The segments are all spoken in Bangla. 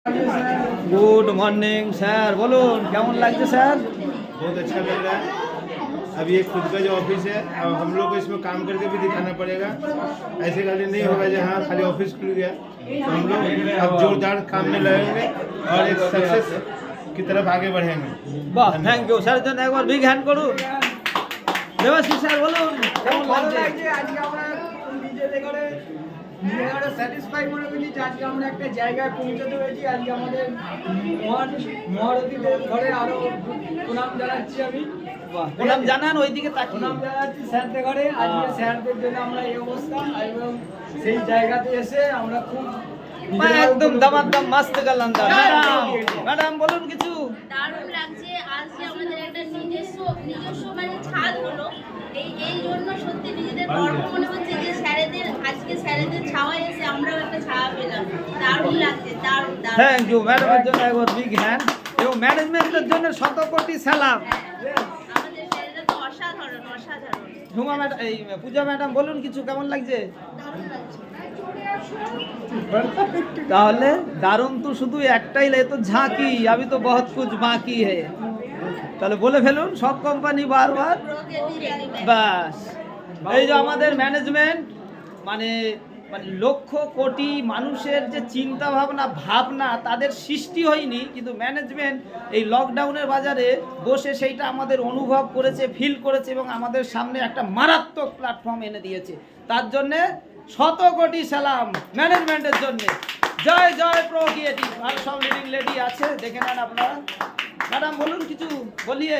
गुड मॉर्निंग सर, बोलून केमन लगছে স্যার? बहुत अच्छा लग रहा है। अब ये खुद का जो ऑफिस है, अब हम लोग को इसमें काम करके भी दिखाना पड़ेगा। ऐसे खाली नहीं होगा जहाँ खाली ऑफिस खुल गया, तो हम लोग अब जोरदार काम में लगेंगे और एक सक्सेस की तरफ आगे बढ़ेंगे। বাহ, থ্যাংক ইউ স্যার। জন্য একবার বিগ হ্যান্ড করুন। দেবাশিস স্যার বলুন কেমন লাগছে? আজকে আমরা নিজেদের ঘরে স্যাটিসফাই মনে করছি যে আজকে আমরা একটা জায়গায় পৌঁছাতে পেরেছি। আজকে আমাদের মহারথীদের ঘরে আরো প্রণাম জানাচ্ছি আমি। বাহ, প্রণাম জানান ওইদিকে তাকিয়ে। প্রণাম জানাচ্ছি স্যারদের ঘরে। আজকে স্যারদের জন্য আমরা এই অবস্থা, এবং সেই জায়গাতে এসে আমরা খুব একদম দামাদাম মস্ত গেলাম। ম্যাডাম ম্যাডাম বলুন কিছু। দারুণ লাগছে। আজকে আমাদের একটা নিজস্ব মানে ছাদ হলো, এই জন্য সত্যি নিজেদের গর্ব মনে হচ্ছে যে স্যারেদের আজকে স্যারেদের ছাওয়ায় এসে আমরাও একটা ছায়া পেলাম। দারুণ লাগছে, দারুণ দারুণ। থ্যাংক ইউ ম্যাডামের জন্য একবার বিগ হ্যান্ড, এবং ম্যানেজমেন্টের জন্য শত কোটি সালাম। আমাদের স্যারেরা তো অসাধারণ অসাধারণ। ঝুমা ম্যাডাম, এই পূজা ম্যাডাম বলুন কিছু, কেমন লাগছে? দারুণ লাগছে। তাহলে দারুণ তো শুধু একটাই লাগে, তো ঝাঁকি আমি তো বহুত কুছ বাকি হে। তাহলে বলে ফেলুন সব কোম্পানি বারবার। বাস, এই যে আমাদের ম্যানেজমেন্ট মানে মানে লক্ষ কোটি মানুষের যে চিন্তা ভাবনা তাদের সৃষ্টি হয়নি, কিন্তু ম্যানেজমেন্ট এই লকডাউনের বাজারে বসে সেইটা আমাদের অনুভব করেছে, ফিল করেছে, এবং আমাদের সামনে একটা মারাত্মক প্ল্যাটফর্ম এনে দিয়েছে। তার জন্যে শত কোটি সালাম ম্যানেজমেন্টের জন্য। জয় জয় প্রো ক্রিয়েটিভ। আর সব লিডিং লেডি আছে, দেখে নেন আপনারা। ম্যাডাম বলুন কিছু, বলিয়ে।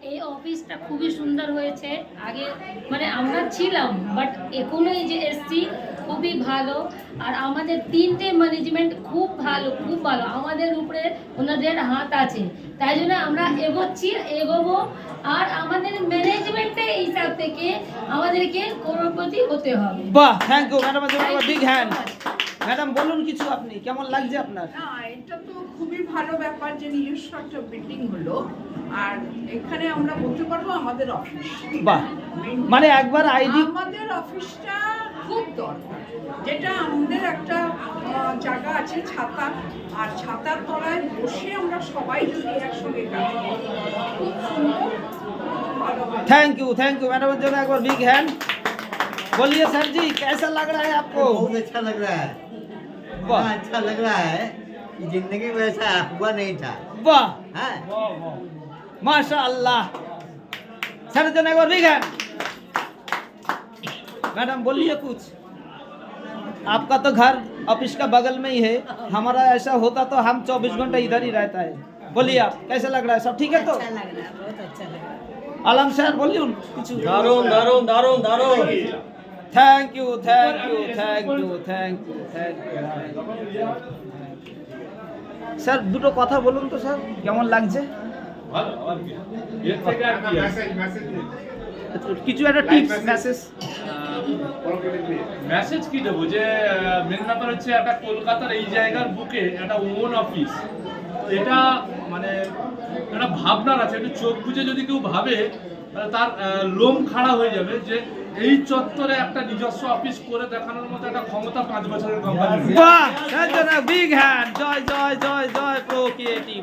এই অফিসটা খুবই সুন্দর হয়েছে। আগে মানে আমরা ছিলাম, বাট এখনো এই যে এসছি খুবই ভালো। আর আমাদের তিনটে ম্যানেজমেন্ট খুব ভালো, খুব ভালো। আমাদের উপরে ওনাদের হাত আছে, তাই জন্য আমরা এগোবো। আর আমাদের ম্যানেজমেন্টের হিসাব থেকে আমাদেরকে করোড়পতি হতে হবে। বাহ, থ্যাংক ইউ ম্যাডামের জন্য বিগ হ্যান্ড। ম্যাডাম বলুন কিছু, আপনি কেমন লাগছে আপনার? না, এটা তো খুবই ভালো ব্যাপার যে নিজস্ব একটা বিল্ডিং হলো, আর এখানে আমরা বলতে পারবো আমাদের অফিস। বাহ, মানে একবার আইডি আমাদের অফিসটা খুব দরকার, যেটা আমাদের একটা জায়গা আছে ছাতা, আর ছাতার তলায় বসে আমরা সবাই যদি একসঙ্গে কাজ করি খুব সুন্দর, ভালো হয়। थैंक यू मैडम जो एक बार बिग हैंड। बोलिए सर जी, कैसा लग रहा है आपको? बहुत अच्छा लग रहा है। वाह। इतना अच्छा लग रहा है कि जिंदगी में ऐसा हुआ नहीं था। वाह हाँ? माशाअल्लाह। सर जो एक बार बिग हैंड। मैडम बोलिए कुछ। आपका तो घर ऑफिस का बगल में ही है, हमारा ऐसा होता तो हम 24 घंटा इधर ही रहता है। बोलिए आप, कैसा लग रहा है? सब ठीक है तो? अच्छा लग रहा है, बहुत अच्छा लग रहा है। आलम सर बोलिए कुछ। दारुण दारुण दारुण दारुण। थैंक यू স্যার, দুটো কথা বলুন তো স্যার, কেমন লাগছে? কিছু একটা টিপস মেসেজ কি দেবো, যে মেন ব্যাপার হচ্ছে একটা কলকাতার এই জায়গার বুকে একটা ওন অফিস, এটা মানে একটা ভাবনার আছে। একটু চোখ বুঝে যদি কেউ ভাবে তার লোম খাড়া হয়ে যাবে, যে এই চত্বরে একটা নিজস্ব অফিস করে দেখানোর মতো একটা ক্ষমতা 5 বছরের কোম্পানি। বাহ, সাজনা বিগ হ্যান্ড। জয় জয় জয় জয় প্রো ক্রিয়েটিভ।